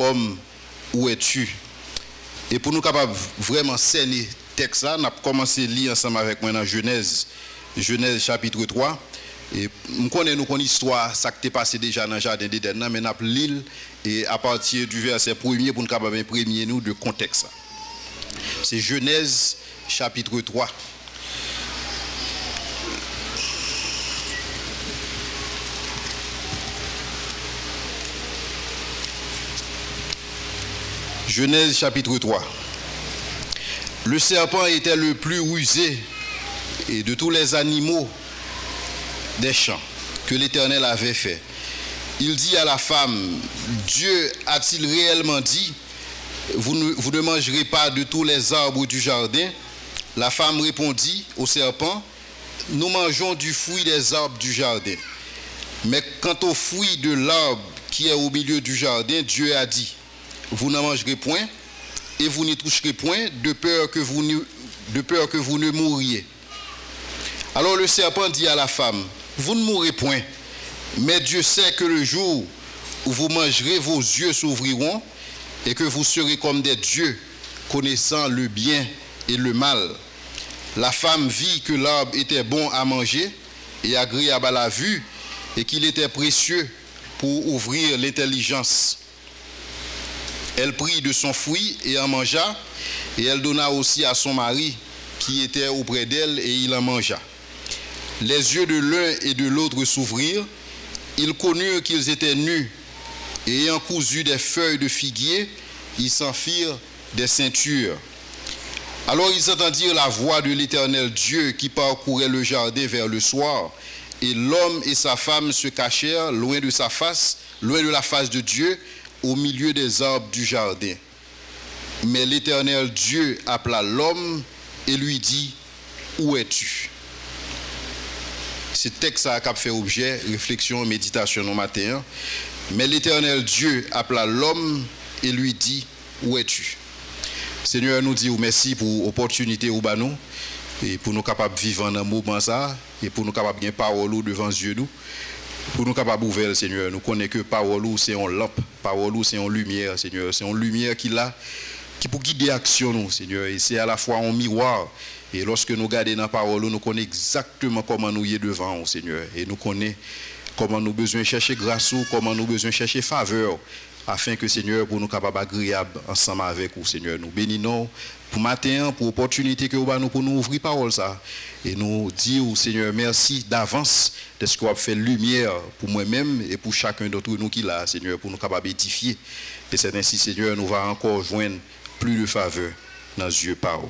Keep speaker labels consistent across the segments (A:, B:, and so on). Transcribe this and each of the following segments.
A: l'homme, où es-tu? Et pour nous capables vraiment cerner le texte là, on a commencé à lire ensemble avec moi dans Genèse chapitre 3. Et nous connaissons l'histoire, ça qui est passé déjà dans le jardin d'Éden, mais nous avons l'île et à partir du verset 1er pour nous capables imprégner nous de contexte. C'est Genèse chapitre 3. Genèse chapitre 3. Le serpent était le plus rusé et de tous les animaux des champs que l'Éternel avait fait. Il dit à la femme, Dieu a-t-il réellement dit, vous ne mangerez pas de tous les arbres du jardin? La femme répondit au serpent, nous mangeons du fruit des arbres du jardin. Mais quant au fruit de l'arbre qui est au milieu du jardin, Dieu a dit, vous n'en mangerez point et vous n'y toucherez point de peur que vous ne mouriez. Alors le serpent dit à la femme, vous ne mourrez point, mais Dieu sait que le jour où vous mangerez, vos yeux s'ouvriront et que vous serez comme des dieux, connaissant le bien et le mal. La femme vit que l'arbre était bon à manger et agréable à la vue et qu'il était précieux pour ouvrir l'intelligence. Elle prit de son fruit et en mangea, et elle donna aussi à son mari qui était auprès d'elle et il en mangea. Les yeux de l'un et de l'autre s'ouvrirent, ils connurent qu'ils étaient nus, et ayant cousu des feuilles de figuier, ils s'en firent des ceintures. Alors ils entendirent la voix de l'Éternel Dieu qui parcourait le jardin vers le soir, et l'homme et sa femme se cachèrent loin de la face de Dieu, au milieu des arbres du jardin. Mais l'Éternel Dieu appela l'homme et lui dit, où es-tu? Ce texte a fait objet, réflexion, méditation au matin. Mais l'Éternel Dieu appela l'homme et lui dit, où es-tu? Seigneur, nous disons merci pour l'opportunité au nous et pour nous capables de vivre dans un moment ça et pour nous capables de gagner parole devant Dieu nous. Pour nous capables d'ouvrir, Seigneur, nous connaissons que parole c'est une lampe, parole c'est une lumière, Seigneur, c'est une lumière qui pour guider l'action nous, Seigneur, et c'est à la fois un miroir. Et lorsque nous regardons dans la parole, nous connaissons exactement comment nous y est devant, Seigneur, et nous connaissons comment nous besoin chercher grâce ou comment nous besoin chercher faveur, afin que, Seigneur, pour nous capables agréables ensemble avec vous, Seigneur, nous bénissons pour matin, pour l'opportunité que vous avez pour nous ouvrir parole ça. Et nous disons, Seigneur, merci d'avance de ce que vous avez fait lumière pour moi-même et pour chacun d'entre nous qui l'a, Seigneur, pour nous capables d'édifier. Et c'est ainsi, Seigneur, nous va encore joindre plus de faveur dans les yeux par vous.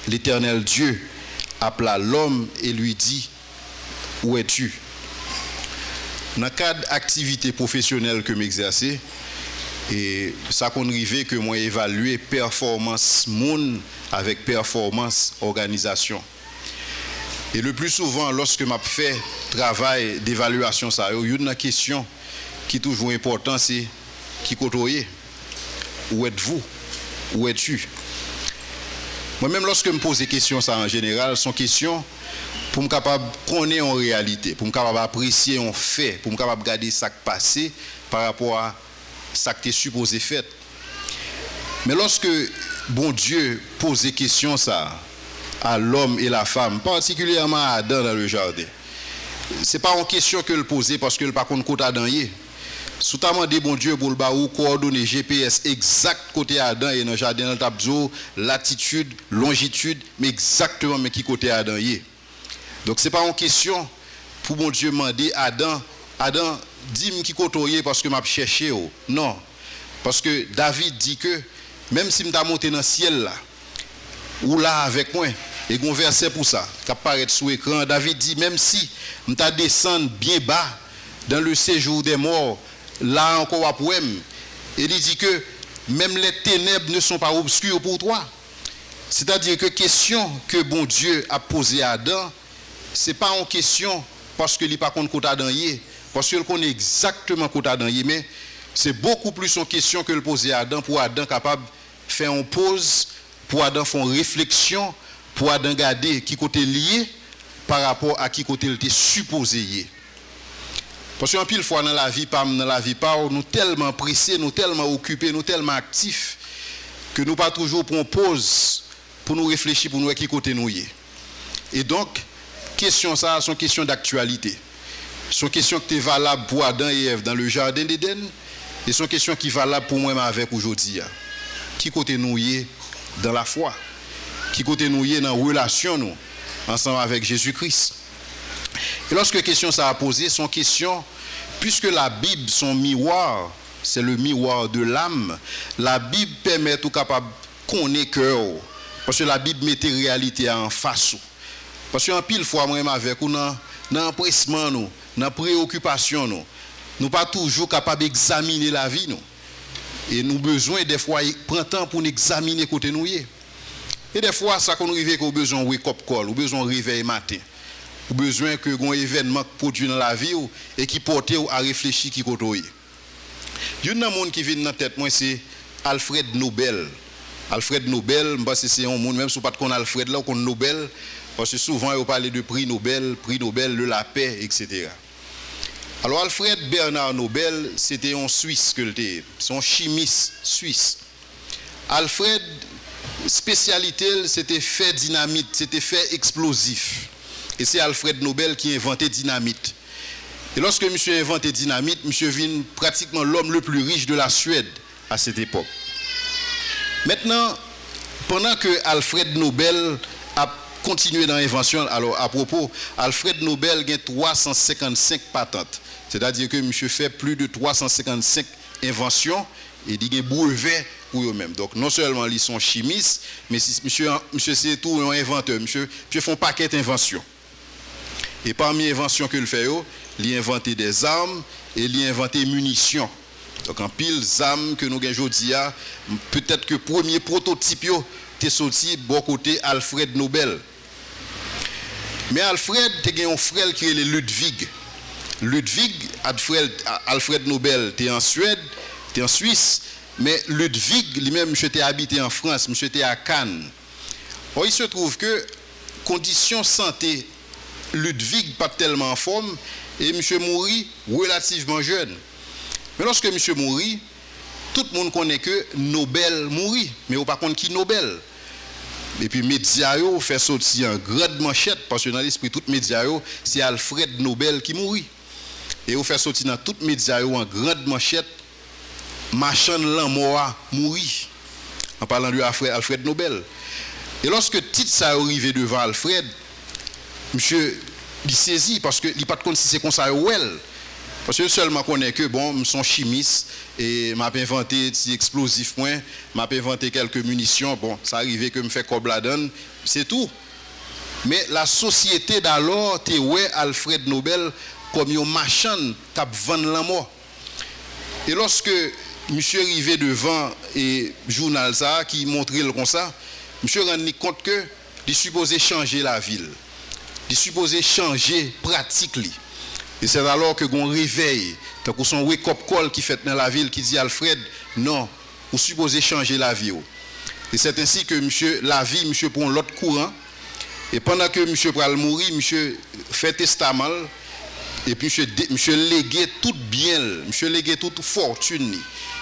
A: L'Éternel Dieu appela l'homme et lui dit, où es-tu? Dans le cadre d'activité professionnelle que m'exercer, et ça qu'on arrive que moi évaluer performance monde avec performance organisation. Et le plus souvent, lorsque m'a fait travail d'évaluation, ça, il y a une question qui est toujours importante, c'est qui côtoyez? Où êtes-vous? Où es-tu? Moi-même, lorsque je me pose des questions, ça en général, sont questions pour me capable connaître en réalité, pour me capable apprécier en fait, pour me capable regarder ça qui passé par rapport à ça qui est supposé faire. Mais lorsque bon Dieu pose des questions ça à l'homme et la femme, particulièrement à Adam dans le jardin, c'est pas une question que le poser parce que le par contre côté Adam y est. Soutamment des bon Dieu pour le baou coordonner GPS exact côté Adam et dans le jardin dans tabzo latitude, longitude, mais exactement mais qui côté Adam y est. Donc c'est pas une question pour bon Dieu demander Adam dis-moi qui côtoyer parce que m'a cherché. Non. Parce que David dit que même si m'ta monté dans le ciel là ou là avec moi et gon verset pour ça qui apparaît sur écran, David dit même si m'ta descendre bien bas dans le séjour des morts, là encore à poème, et il dit que même les ténèbres ne sont pas obscures pour toi. C'est-à-dire que question que bon Dieu a posée à Adam, c'est pas une question parce que il pas contre côté Adam y est, parce qu'il connaît exactement côté Adam y est, mais c'est beaucoup plus une question que le poser à Adam pour Adam capable faire une pause, pour Adam faire une réflexion, pour Adam garder qui côté lié par rapport à qui côté il était supposé y est. Parce qu'en pile fois dans la vie, nous tellement pressés, nous tellement occupés, nous tellement actifs, que nous pas toujours prenons pause pour nous réfléchir, pour nous voir qui côté nous y est. Et donc, question ça, sont questions d'actualité. Sont questions qui sont valables pour Adam et Ève dans le jardin d'Éden, et sont questions qui sont valables pour moi avec aujourd'hui. Qui côté nous y est dans la foi? Qui côté nous y est dans la relation nous, ensemble avec Jésus-Christ? Et lorsque question ça a posé, son question, puisque la Bible, son miroir, c'est le miroir de l'âme, la Bible permet tout capable qu'on ait cœur, parce que la Bible met les réalités en face. Parce qu'en pile fois, moi, avec nous, dans l'empressement, dans la préoccupation, nous pas toujours capables d'examiner la vie. Nous. Et nous avons besoin, des fois, prendre temps pour nous examiner côté nous. Et des fois, ça qu'on arrive qu'on a besoin de wake-up call, ou besoin de réveil matin. Ou besoin que un événement produit dans la vie et qui porte à réfléchir qui côté. Il y a un monde qui vient dans la tête, moi, c'est Alfred Nobel. Alfred Nobel, c'est un monde, même si vous ne connaissez pas Alfred là, ou qu'on Nobel, parce que souvent, on parle de prix Nobel, de la paix, etc. Alors, Alfred Bernard Nobel, c'était un Suisse que c'était, c'est un chimiste suisse. Alfred, spécialité, c'était fait dynamite, c'était fait explosif. Et c'est Alfred Nobel qui a inventé dynamite. Et lorsque monsieur a inventé dynamite, monsieur devient pratiquement l'homme le plus riche de la Suède à cette époque. Maintenant, pendant que Alfred Nobel a continué dans l'invention, alors à propos, Alfred Nobel a 355 patentes. C'est-à-dire que monsieur fait plus de 355 inventions et il a un brevet pour eux-mêmes. Donc non seulement ils sont chimistes, mais monsieur c'est tout un inventeur. Monsieur fait un paquet d'inventions. Et parmi les inventions qu'il fait, il a inventé des armes et il a inventé munitions. Donc en pile armes que nous avons aujourd'hui, peut-être que le premier prototype est sorti bon côté Alfred Nobel. Mais Alfred a un frère qui est Ludwig. Ludwig, Alfred Nobel, était en Suède, était en Suisse, mais Ludwig, lui-même, monsieur était habité en France, monsieur était à Cannes. Or, il se trouve que conditions santé, Ludwig pas tellement en forme, et monsieur mourit relativement jeune. Mais lorsque monsieur mourit, tout le monde connaît que Nobel mourit, mais on ne sait pas qui Nobel. Et puis, médias fait sortir en grande manchette, parce que dans l'esprit, tout médias, c'est Alfred Nobel qui mourit. Et on fait sortir dans toutes les médias en grande manchette, machin l'amour mourit. En parlant de Alfred Nobel. Et lorsque titre ça arrivé devant Alfred, monsieur, il saisit parce que il n'a pas de compte si c'est comme ça ou elle. Parce que seulement connaît que bon, je suis chimiste et m'a inventé des explosifs moins, m'a inventé quelques munitions, bon, ça arrivait que me fait comme la donne, c'est tout. Mais la société d'alors, t'es ouais Alfred Nobel comme un machin t'a vendre la mort. Et lorsque monsieur arrivé devant et journal ça qui montrait le comme ça, monsieur rendu compte que il supposé changer la ville. Il supposé changer pratique li. Et c'est alors que gon réveil, tant que son wake-up call qui fait dans la ville qui dit Alfred, non, vous supposez changer la vie. Et c'est ainsi que monsieur la vie monsieur prend l'autre courant et pendant que monsieur pral mourir, monsieur fait testament et puis monsieur légué tout bien, monsieur légué toute fortune.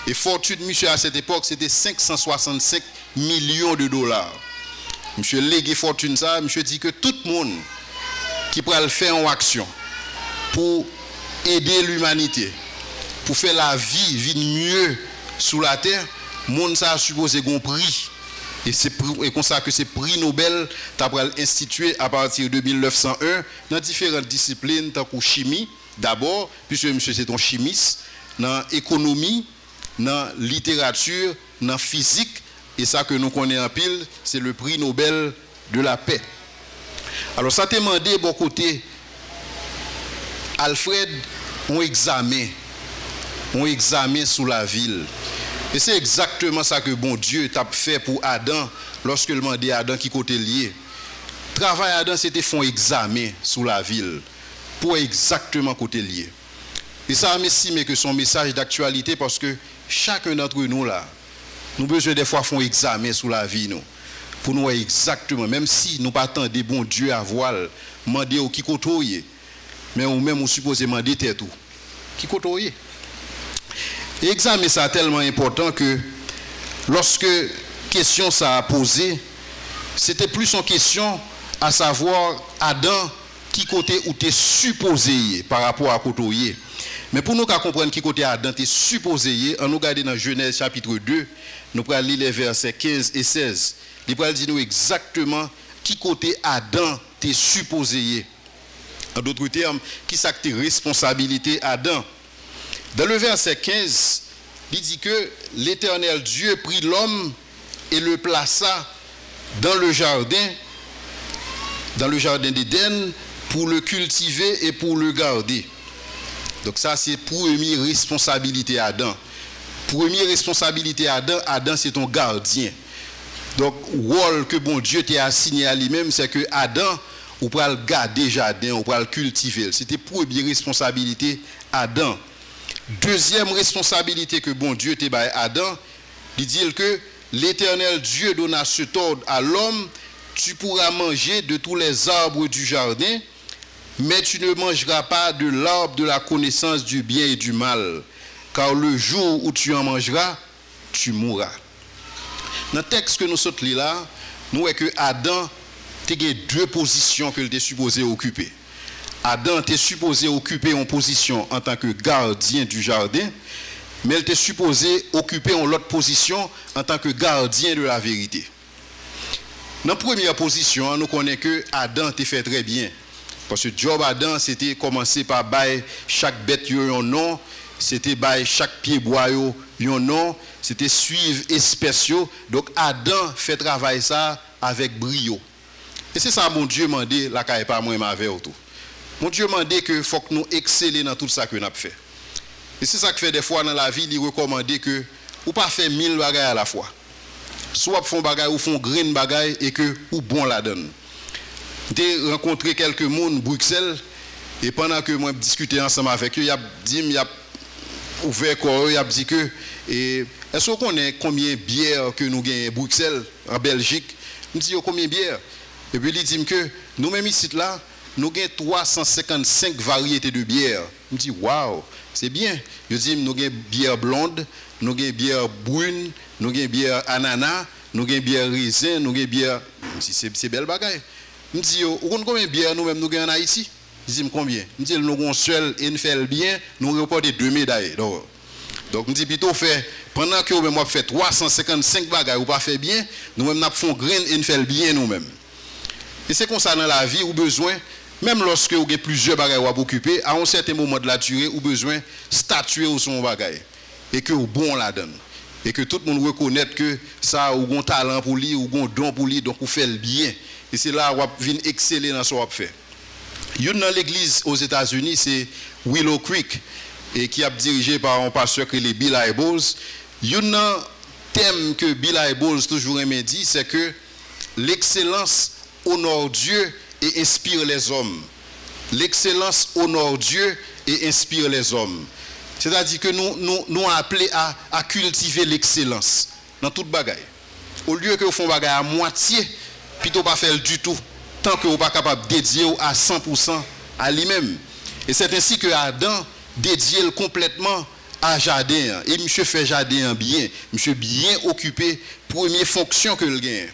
A: Et fortune monsieur à cette époque c'était 565 millions de dollars. Monsieur légué fortune ça, monsieur dit que tout le monde qui pral faire en action pour aider l'humanité, pour faire la vie mieux sous la terre, monde ça a supposé qu'on prix. Et c'est comme ça que c'est prix Nobel t'a institué à partir de 1901 dans différentes disciplines, tant que chimie d'abord, puisque monsieur c'est un chimiste, dans l'économie, dans la littérature, dans la physique, et ça que nous connaissons en pile, c'est le prix Nobel de la paix. Alors ça t'a demandé bon côté Alfred, on examen sous la ville. Et c'est exactement ça que bon Dieu t'a fait pour Adam lorsque il demandait à Adam qui côté lié. Travail Adam c'était font examen sous la ville pour exactement côté lié. Et ça m'estime que son message d'actualité parce que chacun d'entre nous là, nous besoin des fois font examen sous la vie nous. Pour nous exactement, même si nous pas attendons bon Dieu à voile, demander au qui côté mais ou même on supposé demander tout. qui côtoyait. Et examen ça tellement important que lorsque question ça a posé, c'était plus en question à savoir Adam qui côté où tu es supposé par rapport à côtoyer. Mais pour nous comprendre qui côté Adam tu es supposé, on nous regarde dans Genèse chapitre 2, nous allons lire les versets 15 et 16. Il va dire nous exactement qui côté Adam tu es supposé. En d'autres termes, qui ça que responsabilité Adam. Dans le verset 15, il dit que l'Éternel Dieu prit l'homme et le plaça dans le jardin d'Éden pour le cultiver et pour le garder. Donc ça c'est première responsabilité Adam. Première responsabilité Adam, Adam c'est ton gardien. Donc rôle que bon Dieu t'a assigné à lui-même, c'est que Adam ou pour le garder jardin, ou pour le cultiver. C'était première responsabilité Adam. Deuxième responsabilité que bon Dieu t'a donné à Adam, il dit que l'Éternel Dieu donna cet ordre à l'homme, tu pourras manger de tous les arbres du jardin, mais tu ne mangeras pas de l'arbre de la connaissance du bien et du mal, car le jour où tu en mangeras, tu mourras. Dans le texte que nous sommes là, nous voyons que Adam a deux positions qu'il était supposé occuper. Adam était supposé occuper une position en tant que gardien du jardin, mais il était supposé occuper une autre position en tant que gardien de la vérité. Dans la première position, nous connaissons que Adam était fait très bien. Parce que job Adam, c'était commencer par bailler chaque bête un nom, c'était bailler chaque pied bois un nom, c'était suivre espèces. Donc Adam fait travail ça avec brio. Et c'est ça mon Dieu m'a dit, la caille pas moi avec tout. Mon Dieu m'a dit que faut que nous exceller dans tout ça que nous avons fait. Et c'est ça que fait des fois dans la vie, il recommande que ou pas faire 1000 bagages à la fois. Soit font bagages ou font grain bagages et que ou bon la donne. J'ai rencontré quelques monde Bruxelles et pendant que moi discutais ensemble avec eux, il a dit il a ouvert corps, il a dit que est-ce qu'on connaît combien de bières que nous gagnons à Bruxelles en Belgique? Je dis combien de bières? Et puis il dit que nous-mêmes ici là, nous avons 355 variétés de bières. Je me dis waouh, c'est bien. Je dis nous avons bière blonde, nous avons bière brune, nous avons bière ananas, nous avons bière raisin, nous avons bière. C'est belle bagaille. Je me dis vous connaissez combien de bières nous-mêmes nous avons en Haïti? Je dis combien? Je dis nous avons seul et nous faisons bien, nous reportons 2 médailles. Donc je me dis plutôt fait pendant que vous fait 355 bagailles ou pas fait bien, nous-mêmes nous faisons grain et nous faisons bien nous-mêmes. Et c'est comme ça dans la vie, ou besoin, même lorsque vous avez plusieurs bagages à occuper, à un certain moment de la durée, ou besoin statuer au son bagage. Et que vous bon la donne. Et que tout le monde reconnaisse que ça, ou un talent pour lui, ou un don pour lui, donc vous faites le bien. Et c'est là où vous venez exceller dans ce que vous faites. Il y a dans l'église aux États-Unis, c'est Willow Creek, et qui est dirigé par un pasteur qui est Bill Hybels. Il y a un thème que Bill Hybels toujours aimé dit, c'est que l'excellence honore Dieu et inspire les hommes. L'excellence honore Dieu et inspire les hommes. C'est-à-dire que nous appelés à cultiver l'excellence dans toute bagaille. Au lieu que vous faites bagaille à moitié, plutôt pas faire du tout, tant que vous n'êtes pas capable de dédier à 100% à lui-même. Et c'est ainsi que Adam dédié complètement à jardin. Et monsieur fait jardin bien. Monsieur bien occupé, première fonction que le gagne.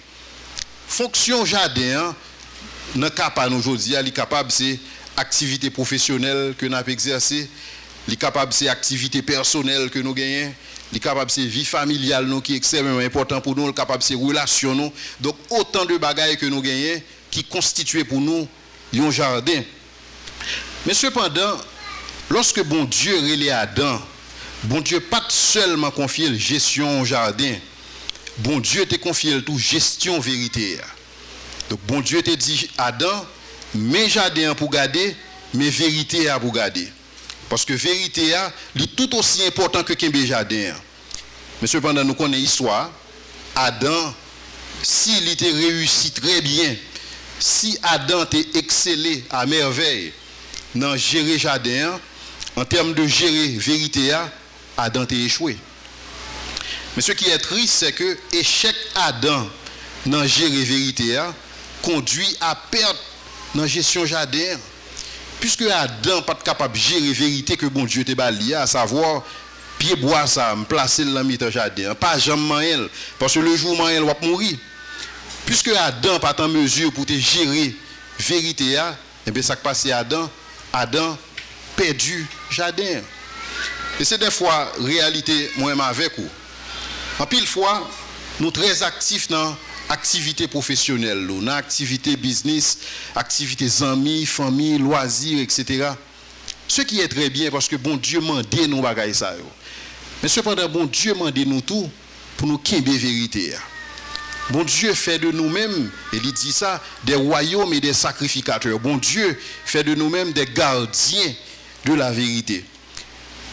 A: Fonction jardin, dans le cas aujourd'hui, il est capable c'est activité professionnelle que nous avons exercée, il est capable c'est activité personnelle que nous gagnons, il est capable c'est vie familiale nous qui est extrêmement important pour nous, il est capable c'est relation nous. Donc autant de bagailles que nous gagnons qui constituent pour nous un jardin. Mais cependant, lorsque bon Dieu relève Adam, bon Dieu pas seulement confié la gestion au jardin. Bon Dieu t'a confié tout gestion vérité. Donc bon Dieu t'a dit Adam, mais jardin pour garder, mais vérité pour garder. Parce que vérité est tout aussi important que qu'un jardin. Mais cependant nous connaissons l'histoire. Adam, s'il était réussi très bien, si Adam était excellé à merveille dans gérer jardin, en termes de gérer vérité, Adam t'a échoué. Mais ce qui est triste, c'est que l'échec Adam dans gérer vérité conduit à perdre dans la gestion jardin. puisque Adam pas capable de gérer la vérité que bon Dieu te bali, à savoir pied bois ça, me placer dans le jardin, pas jamais manger parce que le jour manger va mourir. Puisque Adam pas en mesure pour te gérer la vérité, et bien ça qui passe Adam perdu jardin. Et c'est des fois réalité moi-même avec vous. En pile fois, nous très actifs dans activité professionnelle, dans activité business, activité amis, famille, loisirs, etc. Ce qui est très bien parce que bon Dieu m'a dit nous bagaille ça. Mais cependant bon Dieu m'a dit nous tout pour nous kembe vérité. Bon Dieu fait de nous-mêmes, et il dit ça, des royaumes et des sacrificateurs. Bon Dieu fait de nous-mêmes des gardiens de la vérité.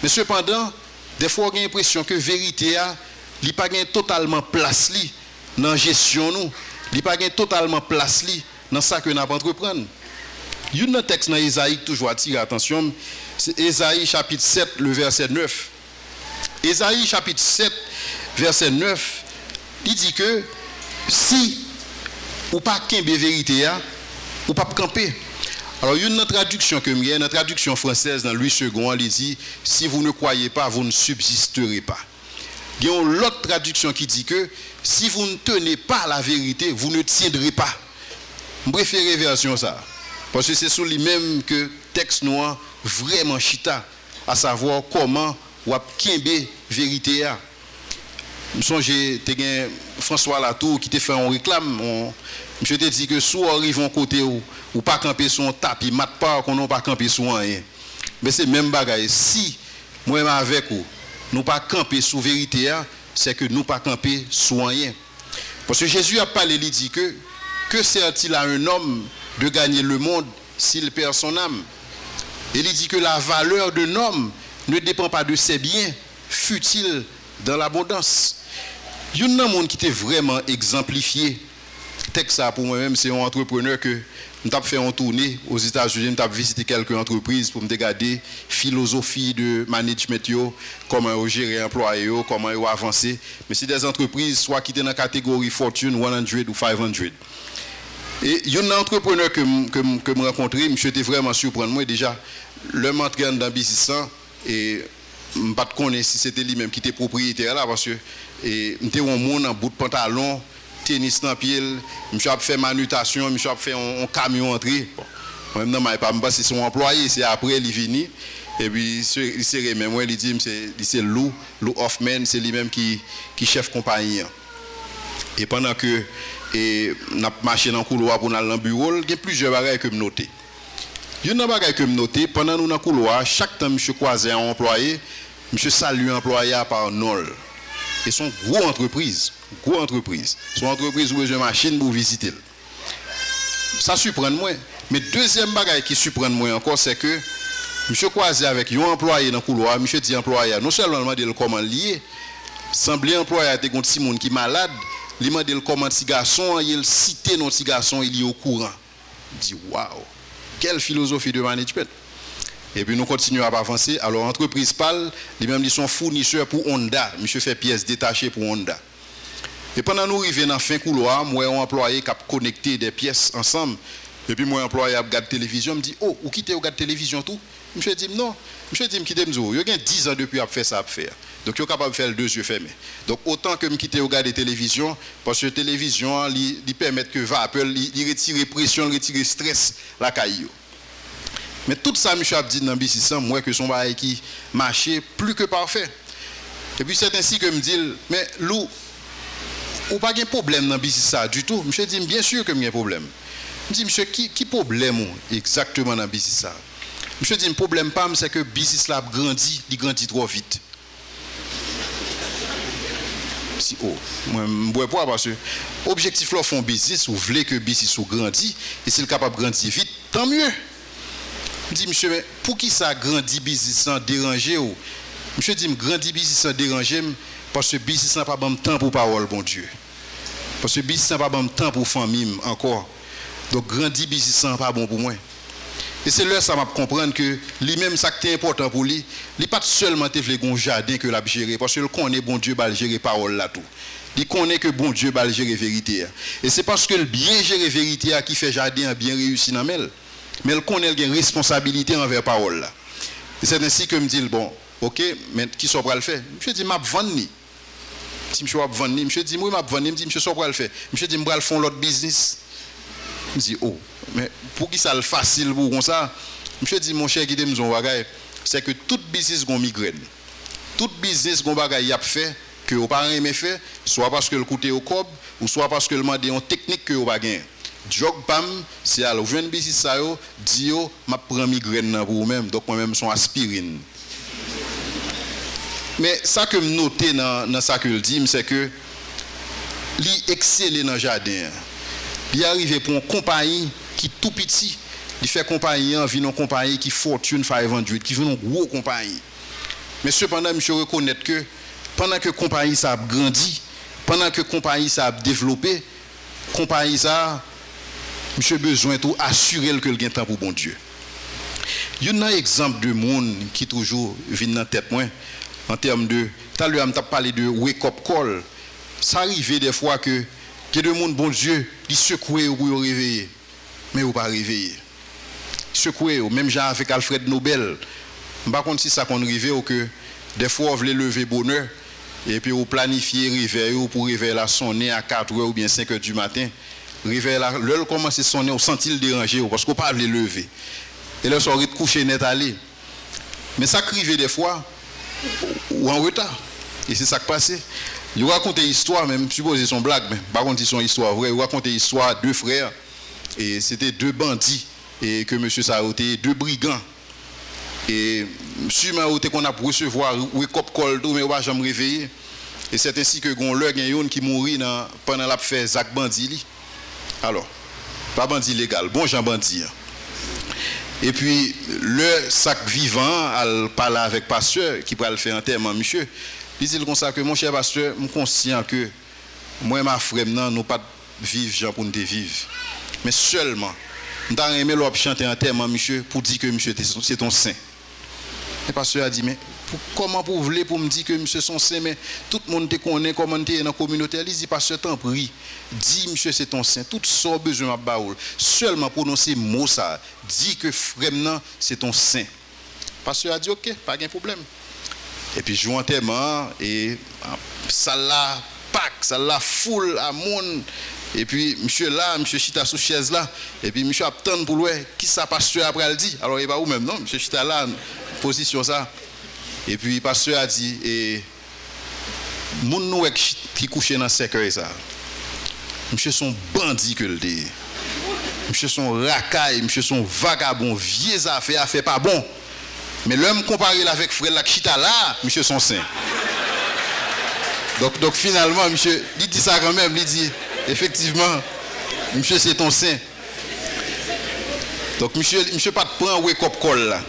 A: Mais cependant, des fois on a l'impression que vérité a il pas gain totalement place li dans la gestion nous, il pas gain totalement place li dans ça que nous entreprendre. Il y a un texte dans Ésaïe toujours attire attention, c'est Ésaïe chapitre 7 le verset 9. Ésaïe chapitre 7 verset 9, il dit que si ou pas kembe vérité ou pas camper. Alors il y a une traduction que j'ai, une traduction française dans Louis II, il dit si vous ne croyez pas, vous ne subsisterez pas. Il y a une autre traduction qui dit que si vous ne tenez pas la vérité, vous ne tiendrez pas. Je préfère la version ça. Parce que c'est sur lui-même que texte noir vraiment chita, à savoir comment ou kembe vérité. Je songe François Latour qui t'a fait un réclame. Je te dis que si on arrive à côté ou pas camper sur un tapis, mat pas qu'on n'a pas camper sur rien. Mais c'est même bagaille. Si moi avec vous, nous pas camper sur vérité, c'est que nous pas camper sur rien. Parce que Jésus a parlé, il dit que sert-il à un homme de gagner le monde s'il perd son âme? Et il dit que la valeur d'un homme ne dépend pas de ses biens, fut-il dans l'abondance. Il y a un monde qui était vraiment exemplifié. Texte ça pour moi-même, c'est un entrepreneur que je fait une tournée aux États-Unis, je visité quelques entreprises pour me regarder philosophie de management, comment ils gèrent les employés, comment ils avancent. Mais c'est des entreprises soit qui étaient dans la catégorie Fortune 100 ou 500. Et il y a un entrepreneur que je rencontré, je suis vraiment surpris. Moi déjà, le m'entraîne dans le business et je ne sais pas si c'était lui-même qui était propriétaire là parce que j'étais un monde en bout de pantalon, tennis dans pied, je suis fait manutention, je suis fait un camion entré. Bon, même non, pas c'est son employé, c'est après il est venu et puis il s'est même moi il dit c'est Lou Hoffman, c'est lui-même qui chef compagnie. Et pendant que n'a marché dans le couloir pour aller dans le bureau, il y a plusieurs bagages que je noté. Il y a une bagaille que je noté pendant nous dans le couloir, chaque temps je croisais un employé, je salue un employé par Nol. Et son gros entreprise. Son entreprise où j'ai une machine pour visiter. Ça surprend moi. Mais deuxième bagaille qui surprend moi encore, c'est que je croisé avec un employé dans le couloir, je dis employé, non seulement il m'a dit comment lier, semblait employé à des petits monde qui malade, il m'a dit comment petit garçon, il cité nos petits garçons, il est au courant. Je dis waouh, quelle philosophie de management. Et puis nous continuons à avancer. Alors entreprise parle, lui-même ils sont fournisseurs pour Honda. Monsieur fait pièces détachées pour Honda. Et pendant nous arrivons dans le fin couloir, moi un employé qui a connecté des pièces ensemble. Et puis moi employé a regardé télévision, me dit "Oh, vous quittez regarder télévision tout?" Monsieur dit "Non." Monsieur dit "Me quitter me dire, il y a 10 ans depuis à faire ça à faire." Donc, je suis capable de faire les deux yeux fermés. Donc, autant que je quitte regarder la télévision, parce que la télévision, il permet que vapeur, il retire pression, il retire stress, la caillou. Mais tout ça, monsieur a dit dans le business, moi, que son bail qui marchait plus que parfait. Et puis, c'est ainsi que je me dis, mais Lou, ou pas de problème dans le business ça du tout. Monsieur dit, bien sûr que j'ai un problème. Je dis, monsieur, qui problème exactement dans le business ça? Monsieur dit, le problème pas, c'est que le business là grandit, il grandit trop vite. Si, oh, moi, je ne pas parce que l'objectif là, font business, vous voulez que le business grandit, et s'il est capable de grandir vite, tant mieux. Je dis, monsieur, mais pour qui ça grandit business sans déranger? Monsieur dit, grandit business sans déranger, parce que business n'a pas de temps pour parole, bon Dieu. Parce que business n'a pas de temps pour famille encore. Donc, grandir business sans pas bon pour moi. Et c'est là ça m'a comprendre que lui-même ça qui est important pour lui, il pas seulement te veut un jardin que l'a gérer parce que il connaît bon Dieu va gérer parole là tout. Il connaît que bon Dieu va gérer vérité. Et c'est parce que le bien gérer vérité qui fait jardin bien réussi dans mel. mais elle connaît une responsabilité envers parole là. Et c'est ainsi que me dit bon, OK, mais qui soit pour le faire? Monsieur dit m'a vendre ni. Si monsieur va vendre ni, monsieur dit moi m'a vendre ni, me dit monsieur soit pour le faire. Monsieur dit me va faire l'autre business. Je dis oh, mais pour qui ça le facile pour comme ça? Monsieur dit mon cher qui dit me bagaille, c'est que tout business gon migraine. Tout business gon bagaille y a fait que au pas aimé faire, soit parce que le coûter au cob ou soit parce que le mandé en technique que au pas gagner. Jog pam, c'est à l'ouvrir un business ça yo, dit yo m'a prend migraine pour vous même, donc moi même son aspirine. Mais ça que me noter dans ça que le dit, c'est que li exceller dans jardin. Il arrivé pour une compagnie qui tout petit, il fait compagnie en une compagnie qui Fortune 500, qui veut une grosse compagnie. Mais cependant, je reconnais que pendant que compagnie ça a grandi, pendant que compagnie ça a développé, compagnie ça monsieur besoin tout assurer que le gain temps pour bon Dieu. Il y a un exemple de monde qui toujours vient dans tête moi en termes de tout à l'heure on t'a parlé de wake up call. Ça arrive des fois que de monde bon Dieu, il secouer ou pour réveiller. Mais ou pas réveiller. Secouer même genre avec Alfred Nobel. Par contre si ça qu'on arrive ou que des fois on veut lever bonheur et puis on planifier réveil ou pour réveiller la sonner à 4h ou bien 5h du matin. Réveil là, l'heure commence à sonner, on sent il déranger parce qu'on pas le lever. Et là on coucher net aller. Mais ça arrive des fois ou en retard. Et c'est ça qui passe. Il raconte une histoire, même supposé son blague, mais par contre, c'est une histoire vraie. Il raconte une histoire de deux frères, et c'était deux bandits, et que monsieur Saoté, deux brigands. Et monsieur Maoté qu'on a pour recevoir, wake up call, mais on va jamais réveiller. Et c'est ainsi que gon leur gagne qui mourit pendant la fait Zach bandit. Alors, pas bandit légal, bon Jean bandit. Et puis, le sac vivant, elle parle avec pasteur qui va le faire enterrement, monsieur. Il dit comme ça que mon cher pasteur, je suis conscient que moi et ma frère, nous pas vivre gens pour nous vivre. Mais seulement, nous avons aimé l'op chanter enterrement, monsieur, pour dire que monsieur c'est ton saint. Le pasteur a dit, mais comment vous voulez pour me dire que monsieur son saint, mais tout le monde te connaît, comment tu es dans la communauté. Il dit, pasteur, t'en prie, dis monsieur c'est ton saint, tout ça besoin de baoul. Seulement prononcer mot ça, dis que frère c'est ton saint. Le pasteur a dit, ok, pas de problème. Et puis je joue enterrement et ça la pack, ça la foule à monde. Et puis monsieur là, monsieur chita sous chaise là, et puis monsieur attend pour lui, qui ça pasteur après le dit. Alors il va où même non, monsieur chita là position ça. Et puis pasteur a dit et moun nou qui couché dans cercueil ça. Monsieur son bandit que le dit. Monsieur son racaille, monsieur son vagabond, vieux affaire fait pas bon. Mais l'homme comparé avec frère Lakchita là, monsieur son saint. Donc finalement, monsieur, il dit ça quand même, il dit, effectivement, monsieur c'est ton saint. Donc monsieur pas de prendre wake up call là.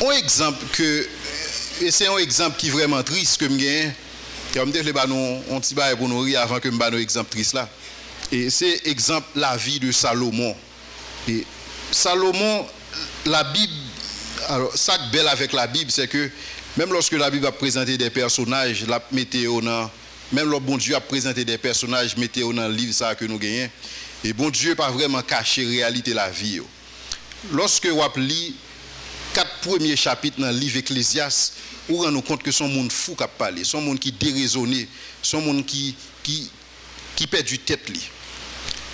A: Un exemple que, et c'est un exemple qui est vraiment triste que je gagne, je vais vous un petit bail pour nous rire avant que je vous donne un exemple triste là. Et c'est exemple la vie de Salomon. Et Salomon, la Bible, alors, ça qui est belle avec la Bible, c'est que même lorsque la Bible a présenté des personnages, la météo, même le bon Dieu a présenté des personnages, météo dans le livre ça que nous gagnons, et bon Dieu n'a pas vraiment caché la réalité de la vie. Lorsque vous lisez 4 premiers chapitres dans le livre Ecclésiaste, vous rendez compte que son monde fou qui a parlé, son monde qui déraisonné, son monde qui perd du tête.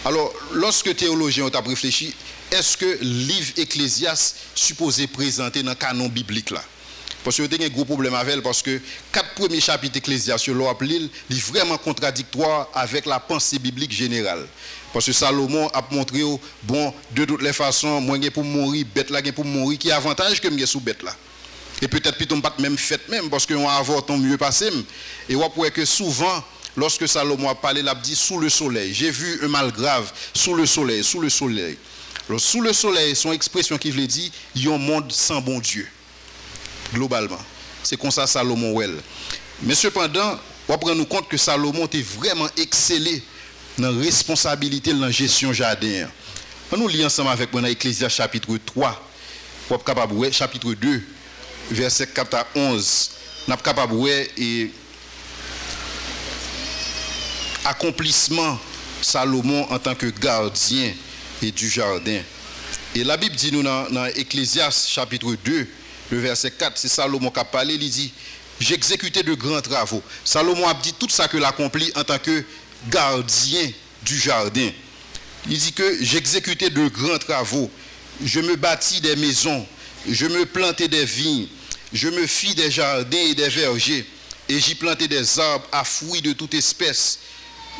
A: Alors, lorsque théologiens ont réfléchi, est-ce que le livre Ecclésiaste supposé présenter dans le canon biblique là? Parce que vous avez un gros problème avec elle, parce que 4 premiers chapitres Ecclésiaste, l'Oaplil, est vraiment contradictoire avec la pensée biblique générale. Parce que Salomon a montré, bon, de toutes les façons, moi j'ai pour mourir, bête là pour mourir, qui a avantage que moi sous bête là. Et peut-être plutôt pas même fait même, parce qu'on a avorté mieux passé. Et on voit que souvent, lorsque Salomon a parlé, il a dit sous le soleil. J'ai vu un mal grave, sous le soleil, sous le soleil. Alors, sous le soleil, son expression qui veut dire, il y a un monde sans bon Dieu. Globalement. C'est comme ça Salomon well. Mais cependant, on prend nous compte que Salomon était vraiment excellé dans la responsabilité de la gestion jardin. On nous lit ensemble avec moi dans Ecclésiaste chapitre 3, chapitre 2, verset 4 à 11. Nous sommes capables de accomplissement Salomon en tant que gardien et du jardin. Et la Bible dit nous dans Ecclésiaste chapitre 2, le verset 4, c'est Salomon qui a parlé, il dit, j'exécutais de grands travaux. Salomon a dit tout ça que l'accomplit en tant que gardien du jardin. Il dit que j'exécutais de grands travaux. Je me bâtis des maisons, je me plantais des vignes, je me fis des jardins et des vergers, et j'y plantais des arbres à fruits de toute espèce.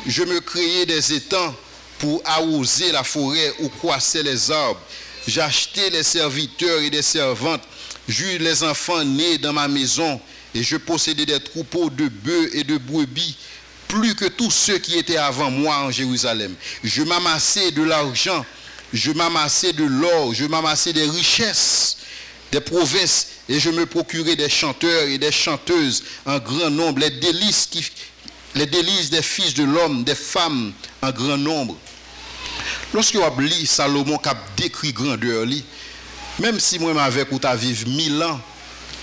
A: Je me créais des étangs pour arroser la forêt où croissaient les arbres. J'achetais les serviteurs et des servantes. J'eus les enfants nés dans ma maison, et je possédais des troupeaux de bœufs et de brebis, plus que tous ceux qui étaient avant moi en Jérusalem. Je m'amassais de l'argent, je m'amassais de l'or, je m'amassais des richesses des provinces, et je me procurais des chanteurs et des chanteuses en grand nombre, les délices des fils de l'homme, des femmes en grand nombre. Lorsque vous lisez Salomon qui a décrit grandeur, même si moi avec ou ta vivre 1000 ans,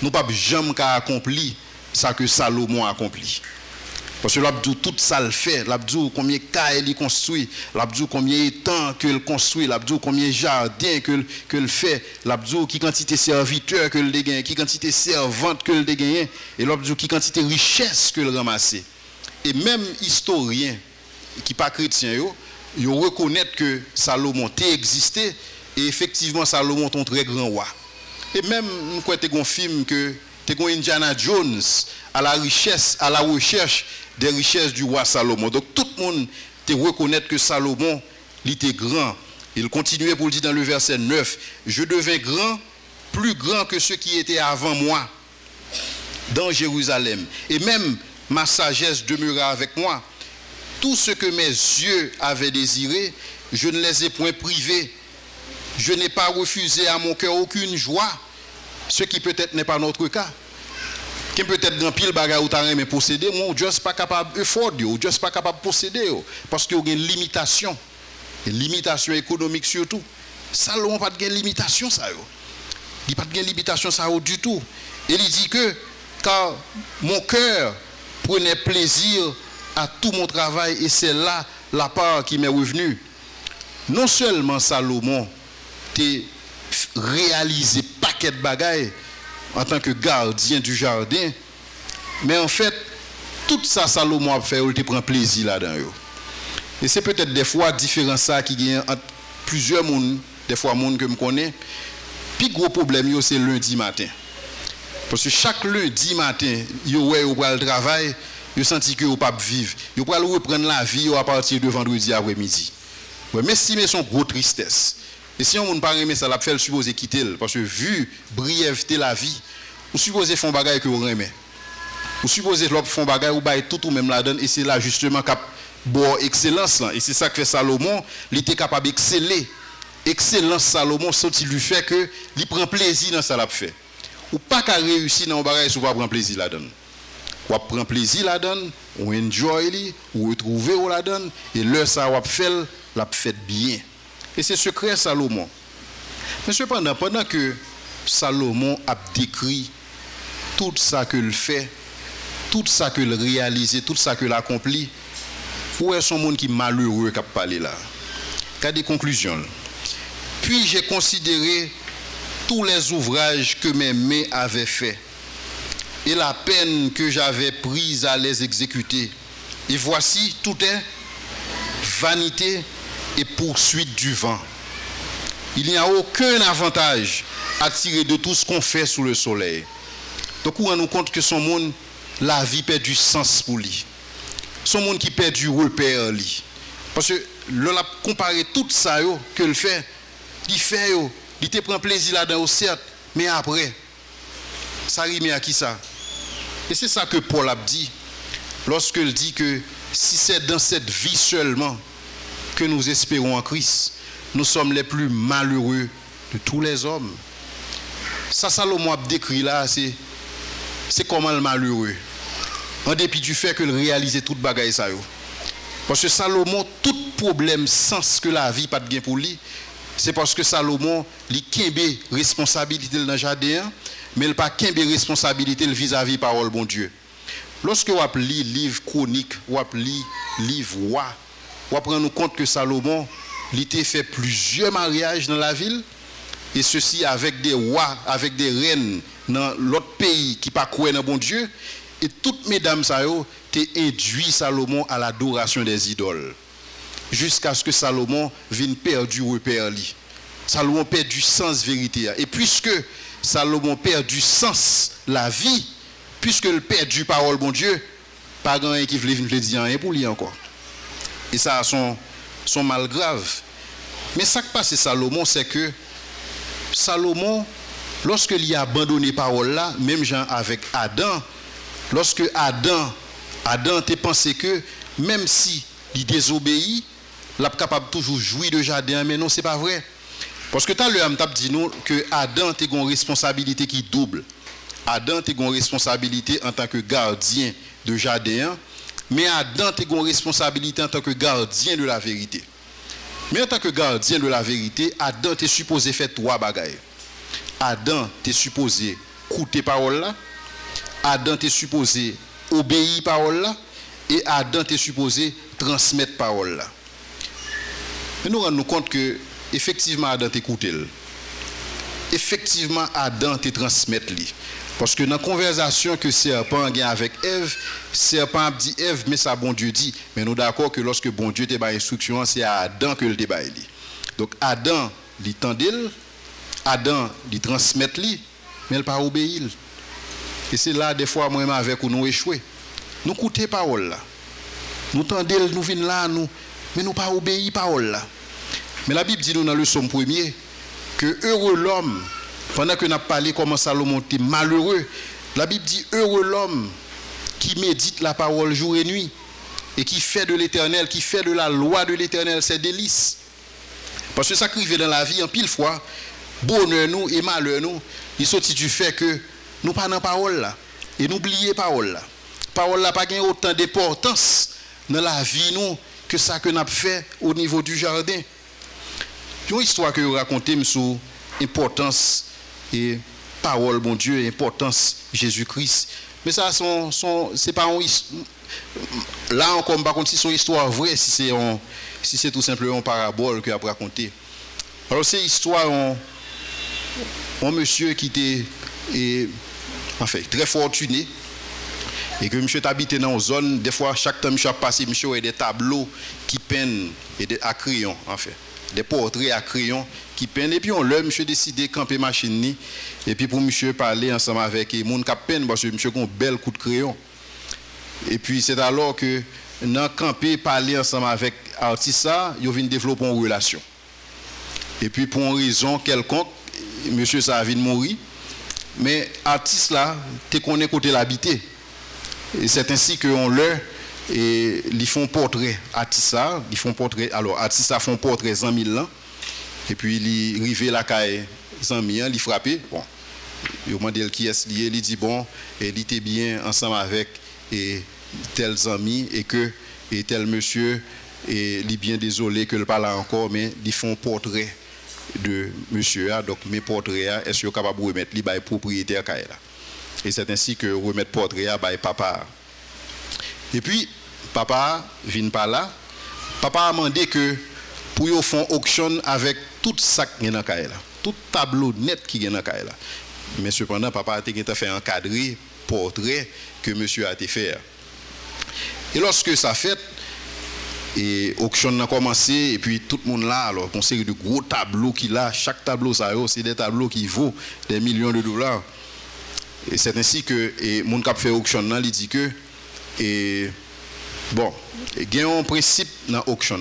A: nous pas jamais accompli ça que Salomon a accompli. Parce que l'abdou tout ça le fait, l'abdou combien de cas il construit, l'abdou combien de temps qu'il construit, l'abdou combien de jardins qu'il fait, l'abdou qui quantité serviteurs qu'il dégaine, qui quantité servantes qu'il dégaine, et l'abdou qui quantité richesse qu'il ramasse. Et même historien qui pas chrétien ils reconnaissent que Salomon a existé, et effectivement Salomon est un très grand roi. Et même nous avons un film que Indiana Jones à la recherche des richesses du roi Salomon. Donc tout le monde te reconnaît que Salomon était grand. Il continuait pour le dire dans le verset 9, je devins grand, plus grand que ceux qui étaient avant moi dans Jérusalem. Et même ma sagesse demeura avec moi. Tout ce que mes yeux avaient désiré, je ne les ai point privés. Je n'ai pas refusé à mon cœur aucune joie, ce qui peut-être n'est pas notre cas. Qui peut-être dans pile bagarre ou t'as mais posséder, moi je suis pas capable d'afforder, je suis pas capable de posséder parce qu'il y a une limitation économique surtout. Salomon pas de limitation ça yo. Il pas de limitation ça du tout. Et il dit que car mon cœur prenait plaisir à tout mon travail et c'est là la part qui m'est revenue. Non seulement Salomon t'es réalisé paquet de bagailles en tant que gardien du jardin, mais en fait tout ça Salomon a fait, il te prend plaisir là-dedans. Et c'est peut-être des fois différent ça qui gagne entre plusieurs monde, des fois monde que me connais. Puis gros problème c'est lundi matin. Parce que chaque lundi matin, yo le travail, yo senti que yo pas vivre, yo pas reprendre la vie à partir de vendredi après-midi. Mais si mais son gros tristesse. Et si on ne pas aimer ça, l'a fait supposer quitter parce que vu brièveté la vie, ou supposé font bagaille que on aime. Ou supposé l'autre font bagaille ou bail tout ou même la donne et c'est là justement cap bon excellence là et c'est ça que fait Salomon, il était capable d'exceller. Excellence Salomon sorti lui fait que il prend plaisir dans ça l'a fait. Ou pas qu'à réussir dans bagaille si ou pas prendre plaisir la donne. Ou prend plaisir la donne, ou enjoy li, ou retrouver ou la donne et le ça ou fait l'a fait bien. Et c'est secret Salomon. Mais cependant, pendant que Salomon a décrit tout ça qu'il fait, tout ça qu'il réalise, tout ça qu'il accomplit, où est son monde qui est malheureux qui a parlé là? Qu'a des conclusions. Puis j'ai considéré tous les ouvrages que mes mains avaient faits et la peine que j'avais prise à les exécuter. Et voici, tout est vanité et poursuite du vent. Il n'y a aucun avantage à tirer de tout ce qu'on fait sous le soleil. Donc on nous compte que son monde, la vie perd du sens pour lui. Son monde qui perd du repère lui. Parce que l'on a comparé tout ça que le fait, il te prend plaisir là-dedans certes, mais après, ça rime à qui ça? Et c'est ça que Paul a dit lorsqu'il dit que si c'est dans cette vie seulement que nous espérons en Christ, nous sommes les plus malheureux de tous les hommes. Ça Salomon a décrit là, c'est comment le malheureux. En dépit du fait que le réaliser toute bagaille ça yo. Parce que Salomon, tout problème sens que la vie pas de gain pour lui, c'est parce que Salomon, il kembe responsabilité dans le jardin, mais il pas kembe responsabilité vis-à-vis parole bon Dieu. Lorsque vous lisez livre chronique, vous lisez livre roi, vous prenez compte que Salomon, il a fait plusieurs mariages dans la ville et ceci avec des rois, avec des reines dans l'autre pays qui pas croire dans bon Dieu, et toutes mesdames ça yo t'es induit Salomon à l'adoration des idoles jusqu'à ce que Salomon vienne perdre du repère li. Salomon perd du sens vérité et puisque Salomon perd du sens la vie, puisque il perd du parole bon Dieu, pas grand qui veut dire rien pour lui encore. Et ça a son mal grave. Mais ça qui passe Salomon, c'est que Salomon, lorsqu'il a abandonné parole là, même Jean avec Adam, lorsque Adam t'a pensé que même si il désobéit, il est capable toujours jouir de jardin, mais non, c'est pas vrai. Parce que tout à l'heure, on t'a dit nous que Adam a une responsabilité qui double. Adam a une responsabilité en tant que gardien de jardin, mais Adam a une responsabilité en tant que gardien de la vérité. Mais en tant que gardien de la vérité, Adam est supposé faire trois bagailles. Adam est supposé écouter parole là, Adam est supposé obéir parole là, et Adam est supposé transmettre parole là. Mais nous rendons compte que effectivement Adam t'écoute. Effectivement Adam te transmet lui. Parce que dans la conversation que serpent a avec Ève, serpent dit Ève, mais ça bon Dieu dit. Mais nous d'accord que lorsque bon Dieu te bat instruction, c'est à Adam que le débat est. Donc Adam lui tendait, Adam lui transmet lui, mais il pas obéir. Et c'est là des fois moi-même avec nous échoué. Nous écoutons parole là. Nous tendez, nous venons là nous, mais nous pas obéir parole là. Mais la Bible dit nous dans le psaume 1er que heureux l'homme, pendant que nous avons parlé comment Salomon était malheureux, la Bible dit heureux l'homme qui médite la parole jour et nuit et qui fait de l'éternel, qui fait de la loi de l'éternel ses délices. Parce que ça qui arrive dans la vie en pile fois, bonheur nous et malheur nous, il sortit du fait que nous pas dans la parole là et nous oublions la parole là. La parole là pas gain autant d'importance dans la vie nous que ça que nous avons fait au niveau du jardin. Une histoire que vous racontez sur l'importance et parole, bon Dieu, importance Jésus-Christ. Mais ça, c'est pas là encore, par contre, si c'est une histoire vraie, si c'est tout simplement une parabole que vous racontez. Alors, c'est l'histoire d'un monsieur qui était très fortuné et que monsieur habitait dans une zone, des fois, chaque temps monsieur a passé, monsieur a des tableaux qui peignent à crayon, en fait. Des portraits à crayon qui peignent. Et puis on l'a, monsieur décidé de camper machine. Et puis pour monsieur parler ensemble avec les gens qui peignent, parce que monsieur a un bel coup de crayon. Et puis c'est alors que dans camper, parler ensemble avec l'artiste, ils viennent développer une relation. Et puis pour une raison quelconque, monsieur ça vient de mourir. Mais l'artiste là, tu connais côté l'habiter. Et c'est ainsi qu'on l'a. Et ils font portrait Atissa, ils font portrait, alors Atissa font portrait 100 000 ans, et puis ils arrivent la caille 100 000 ans, ils frappent, bon, ils demandent qui est lié, ils disent bon, et il était bien ensemble avec tels amis, et que et tel monsieur, et il est bien désolé que le parle encore, mais ils font portrait de monsieur, donc mes portraits, est-ce que vous capable de remettre les propriétaires caille là. Et c'est ainsi que remettre portrait à papa. Et puis, papa vient par là. Papa a demandé que pour qu'ils fassent auction avec tout ça qui est dans la là, tout tableau net qui est dans la là. Mais cependant, papa a fait encadrer portrait que monsieur a été fait. Et lorsque ça fait, et auction a commencé, et puis tout le monde là, alors, une série de gros tableaux qu'il a, chaque tableau, c'est des tableaux qui vaut des millions de dollars. Et c'est ainsi que le monde qui a fait auction, il dit que et bon, il y a un principe dans l'auction.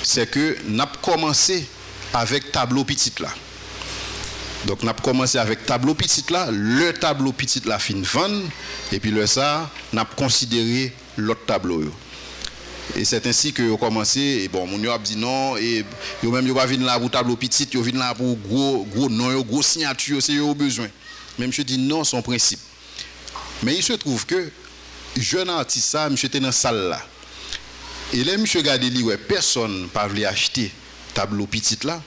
A: C'est que nous avons commencé avec tableau petit là. Donc nous avons commencé avec tableau petit là, le tableau petit là fin vendre, et puis le ça, nous avons considéré l'autre tableau. Et c'est ainsi que nous avons commencé, et bon, nous avons dit non, et nous même pas venir là pour tableau petit, nous venir là pour gros nom, gros signature, c'est au besoin. Même je dis non, son principe. Mais il se trouve que jeune artiste ça, monsieur était dans la salle là. Et là, monsieur regarde lui, ouais, personne ne voulait acheter tableau petit là.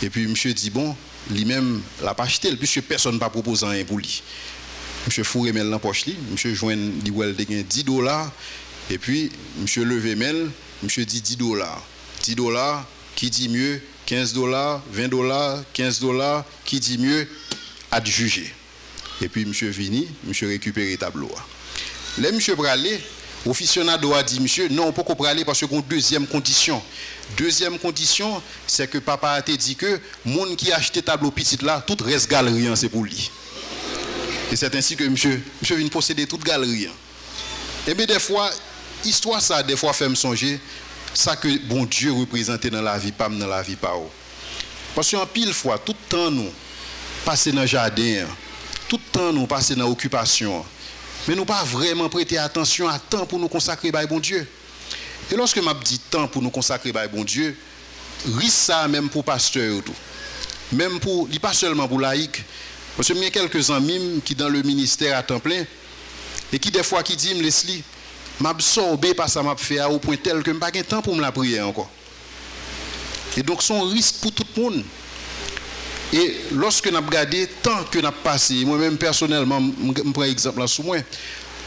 A: Et puis monsieur dit bon, lui-même l'a pas acheté puisque personne n'a pas proposé rien pour lui. Monsieur fourré dans la poche lui, monsieur joint dit ouais, il a $10 et puis monsieur levé mail, monsieur dit $10. $10 qui dit mieux $15, $20, $15, qui dit mieux, à juger. Et puis, monsieur vini, monsieur récupère le tableau. Là, monsieur pralé, officionnado a dit, monsieur, non, on peut pas aller parce que deuxième condition. Deuxième condition, c'est que papa a dit que, monde qui a acheté tableau petit là, toute reste galerie, c'est pour lui. Et c'est ainsi que monsieur vient posséder toute galerie. Et bien, des fois, histoire ça, des fois, fait me songer, ça que bon Dieu représente dans la vie, pas dans la vie, pas. Parce qu'en pile fois, tout le temps, nous, passer dans le jardin, tout le temps, nous, passer dans l'occupation, mais nous pas vraiment prêter attention à temps pour nous consacrer à bon Dieu. Et lorsque m'a dit temps pour nous consacrer à bon Dieu, risque ça même pour pasteur tout. Même pour, pas seulement pour laïc. Parce que il y a quelques amis qui dans le ministère à temps plein et qui des fois qui disent Leslie, m'absorber par ça m'a fait au point tel que m'pas gain temps pour me la prier encore. Et donc son risque pour tout le monde. Et lorsque n'a regardé temps que n'a passé, moi-même personnellement, je prends exemple là sous moi.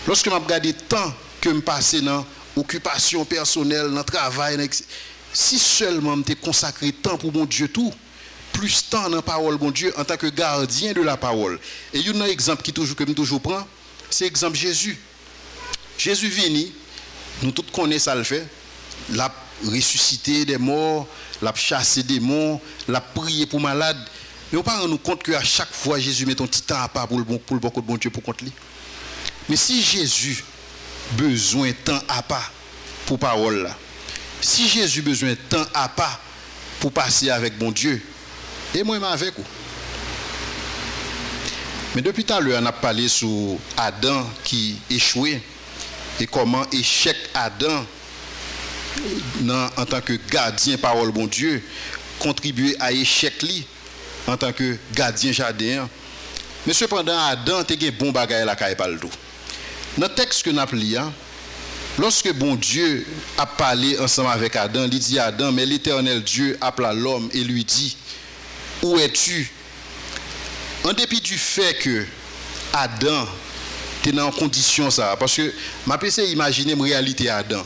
A: Lorsque m'a regardé temps que me passé dans occupation personnelle, dans travail, si seulement me consacré temps pour mon Dieu tout, plus temps dans la parole bon Dieu en tant que gardien de la parole. Et il y a un exemple que je toujours prends, c'est l'exemple Jésus. Jésus vini, nous tous connaissons ça le fait, l'a ressuscité des morts, l'a chassé des démons, l'a prié pour malades. Mais on ne rend nous compte qu'à chaque fois Jésus met un petit temps à part pour le bon Dieu pour contre lui. Mais si Jésus besoin de temps à part pour parole là, si Jésus besoin de temps à part pour passer avec bon Dieu, et moi avec vous. Mais depuis tout à l'heure, on a parlé sur Adam qui échouait et comment échec Adam en tant que gardien parole bon Dieu contribuer à échec lui en tant que gardien jardin. Mais cependant Adam était un bon bagage la caille pas le tout. Dans le texte que nous avons lu, lorsque bon Dieu a parlé ensemble avec Adam, il dit à Adam, mais l'Éternel Dieu appela l'homme et lui dit, où es-tu? En dépit du fait que Adam était dans condition ça, parce que ma PC imaginer une réalité Adam.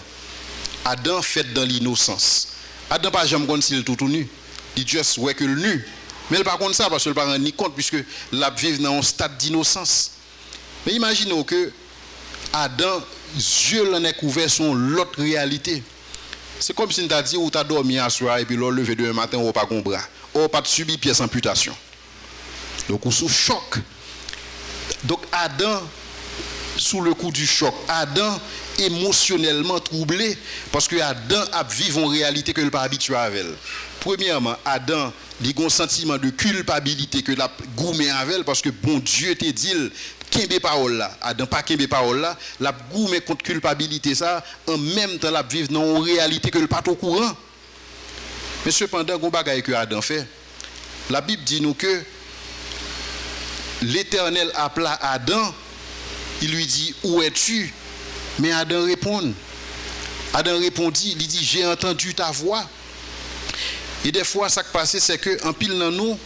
A: Adam fait dans l'innocence. Adam pas jamais compte s'il tout nu. Il juste ouais que le nu. Mais il pas compte ça parce que il pas rend ni compte puisque l'a vivre dans un stade d'innocence. Mais imaginez que Adam yeux l'en est couvert sur l'autre réalité. C'est comme si on t'a dit ou t'as dormi à soir et puis l'on levé demain matin ou pas qu'on bras. Ou pas de subir pièce amputation. Donc on sous choc. Donc Adam sous le coup du choc, Adam émotionnellement troublé parce que Adam a vécu une réalité que il pas habitué avec elle. Premièrement, Adam il a un sentiment de culpabilité que l'a goumé avec elle parce que bon Dieu te dit kembe parole là, Adam pas kembe parole là, l'a goumé contre culpabilité ça, en même temps l'a vivre dans une réalité que il pas au courant. Mais cependant, gon bagaille que Adam fait, la Bible dit nous que l'Éternel appela Adam, il lui dit où es-tu? Mais Adam répond. Adam répondit, il dit j'ai entendu ta voix. Et des fois ça qui passe c'est que en pile dans nous,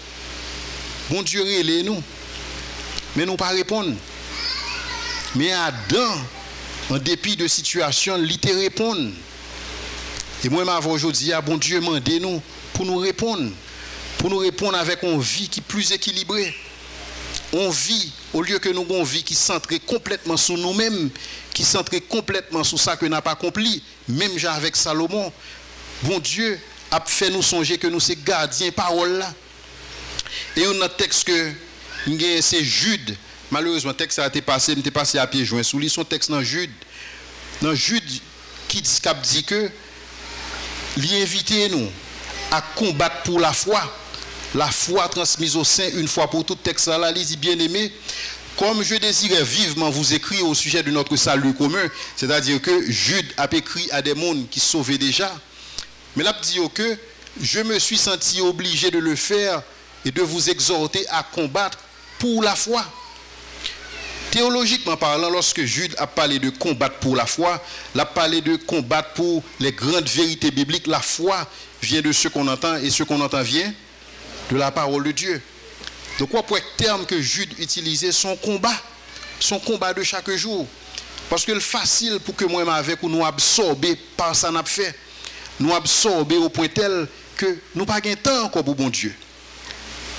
A: bon Dieu relève nous. Mais nous pas répondre. Mais Adam en dépit de situation, il te répond. Et moi m'avons aujourd'hui bon Dieu mandé nous pour nous répondre. Pour nous répondre avec une vie qui est plus équilibrée. On vit, au lieu que nous avons une vie qui centrée complètement sur nous-mêmes, qui centrée complètement sur ça que n'a pas accompli, même genre avec Salomon, bon Dieu a fait nous songer que nous sommes gardiens parole là. Et on a un texte que c'est Jude, malheureusement le texte a été passé, m'était passé à pied joint sous lui, son texte dans Jude qui dit que l'inviter nous à combattre pour la foi transmise au sein une fois pour toutes. Texte là, il dit bien aimé, comme je désirais vivement vous écrire au sujet de notre salut commun, c'est-à-dire que Jude a écrit à des mondes qui sauvaient déjà, mais là dit que je me suis senti obligé de le faire et de vous exhorter à combattre pour la foi. Théologiquement parlant, lorsque Jude a parlé de combattre pour la foi, il a parlé de combattre pour les grandes vérités bibliques. La foi vient de ce qu'on entend et ce qu'on entend vient de la parole de Dieu. Donc, quoi pour le terme que Jude utilisait, son combat de chaque jour. Parce que c'est facile pour que moi avec nous absorber par ça n'a fait. Nous absorber au point tel que nous n'avons pas de temps encore pour bon Dieu.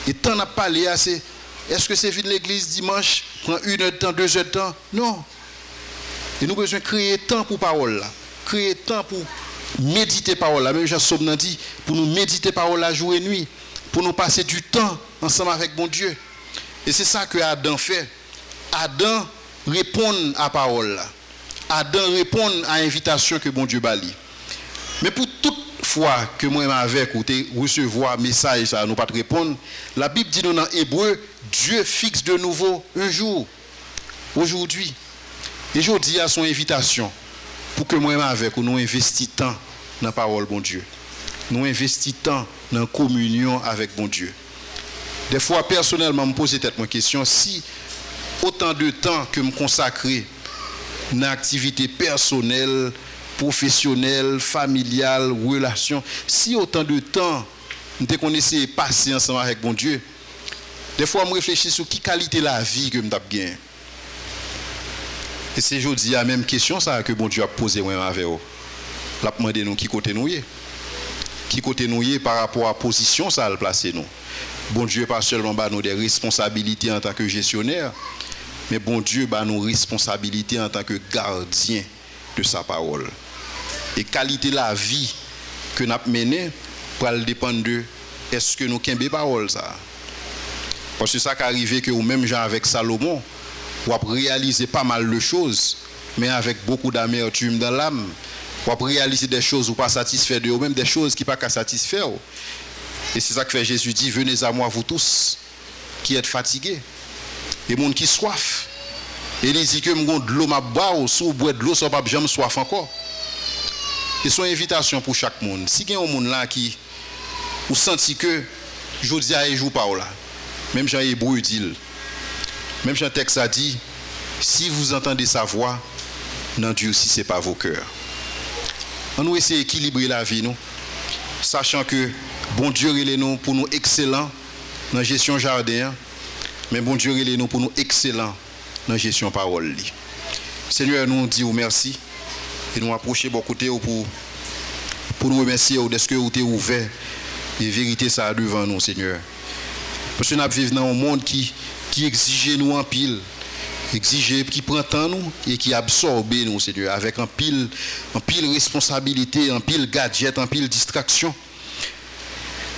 A: Et temps n'a pas parlé assez. Est-ce que c'est vide l'église dimanche, prend 1 heure de temps, 2 heures de temps? Non. Et nous avons besoin de créer temps pour parole là. Créer temps pour méditer parole là. Même Jean Somme dit, pour nous méditer parole là jour et nuit. Pour nous passer du temps ensemble avec bon Dieu. Et c'est ça que Adam fait. Adam répond à parole là. Adam répond à l'invitation que bon Dieu bali. Mais pour toute fois que moi avec ou recevoir message ça nous pas te répondre, la Bible dit nous dans Hébreu, Dieu fixe de nouveau un jour aujourd'hui. Et je dis à son invitation pour que moi avec ou nous investit temps dans la parole bon Dieu. Nous investissons temps dans la communion avec bon Dieu. Des fois personnellement me poser cette question, si autant de temps que me consacrer dans l'activité personnelle, professionnelle, familiale, relation, si autant de temps nous connaissons passer ensemble avec bon Dieu, des fois je réfléchis sur qui qualité la vie que je gagne. Et c'est aujourd'hui la même question ça que bon Dieu a posé moi avec vous. La demander nous qui côté nous est. Qui côté nous est par rapport à la position ça a placé nous. Bon Dieu pas seulement bah nous des responsabilités en tant que gestionnaire, mais bon Dieu bah nous responsabilités en tant que gardien de sa parole. Et qualité de la vie que nous avons menée va dépendre de est-ce que nous avons parole ça. Parce que ça qui arrive que ou même gens avec Salomon, on a réalisé pas mal de choses, mais avec beaucoup d'amertume dans l'âme. On a réalisé des choses ou pas satisfait de vous-même, des choses qui ne sont pas satisfaire. Et c'est ça que fait Jésus dit, venez à moi vous tous qui êtes fatigués. Et monde qui soif. Et il dit que m'gon de l'eau m'a boire ou sous boire de l'eau ça pas jamais soif encore. Et son invitation pour chaque monde. Si il y a un monde là qui ou senti que je dis à jour pas là. Même Jean Hébreu dit. Même Jean texte a dit si vous entendez sa voix, n'endurcissez pas vos cœurs. On nous essaie d'équilibrer la vie nous, sachant que bon Dieu est nous pour nous excellents dans la gestion jardin, mais bon Dieu est nous pour nous excellents dans la gestion parole. Seigneur, nous disons merci et nous approcher beaucoup de pour nous remercier de ce que vous avez ouvert et vérité ça devant nous, Seigneur. Parce que nous vivons dans un monde qui exige nous en pile. Exige, qui prend temps nous et qui absorbe nous, Seigneur, avec un pile responsabilité, un pile gadget, un pile distraction.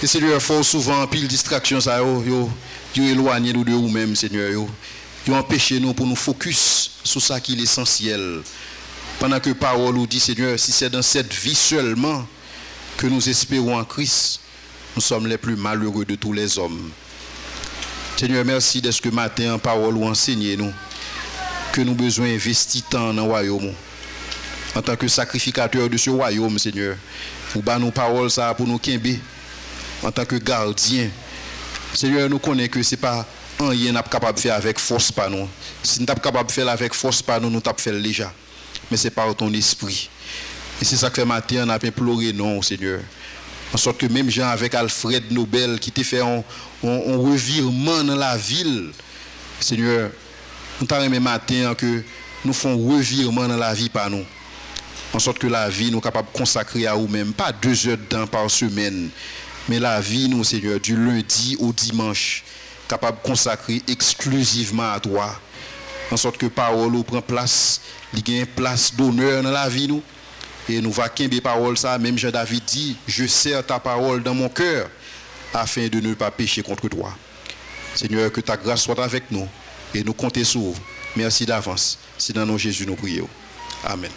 A: Et Seigneur, fort souvent, un pile distraction, ça yo éloigné nous de nous-mêmes, Seigneur. Yo empêché nous pour nous focus sur ça qui est essentiel. Pendant que parole nous dit, Seigneur, si c'est dans cette vie seulement que nous espérons en Christ, nous sommes les plus malheureux de tous les hommes. Seigneur, merci de ce que matin en parole ou enseigné nous. Que nous besoin d'investir tant dans le royaume. En tant que sacrificateur de ce royaume, Seigneur. Ou bas nos paroles ça pour nous kembe. En tant que gardien. Seigneur, nous connaissons que ce n'est pas rien nous capable de faire avec force par nous. Si nous sommes capable de faire avec force par nous, nous sommes fait déjà. Mais c'est par ton esprit. Et c'est ça que matin on a imploré non, Seigneur. En sorte que même gens avec Alfred Nobel qui t'a fait un revirement dans la ville, Seigneur, nous t'avons aimé matin que nous faisons revirement dans la vie par nous. En sorte que la vie nous capable de consacrer à nous-mêmes, pas 2 heures de temps par semaine, mais la vie nous, Seigneur, du lundi au dimanche, capable de consacrer exclusivement à toi. En sorte que parole nous prend place, il y a une place d'honneur dans la vie nous. Et nous va qu'aimer parole ça, même Jean-David dit, je serre ta parole dans mon cœur, afin de ne pas pécher contre toi. Seigneur, que ta grâce soit avec nous. Et nous comptons sur vous. Merci d'avance. C'est dans nos Jésus nous prions. Amen.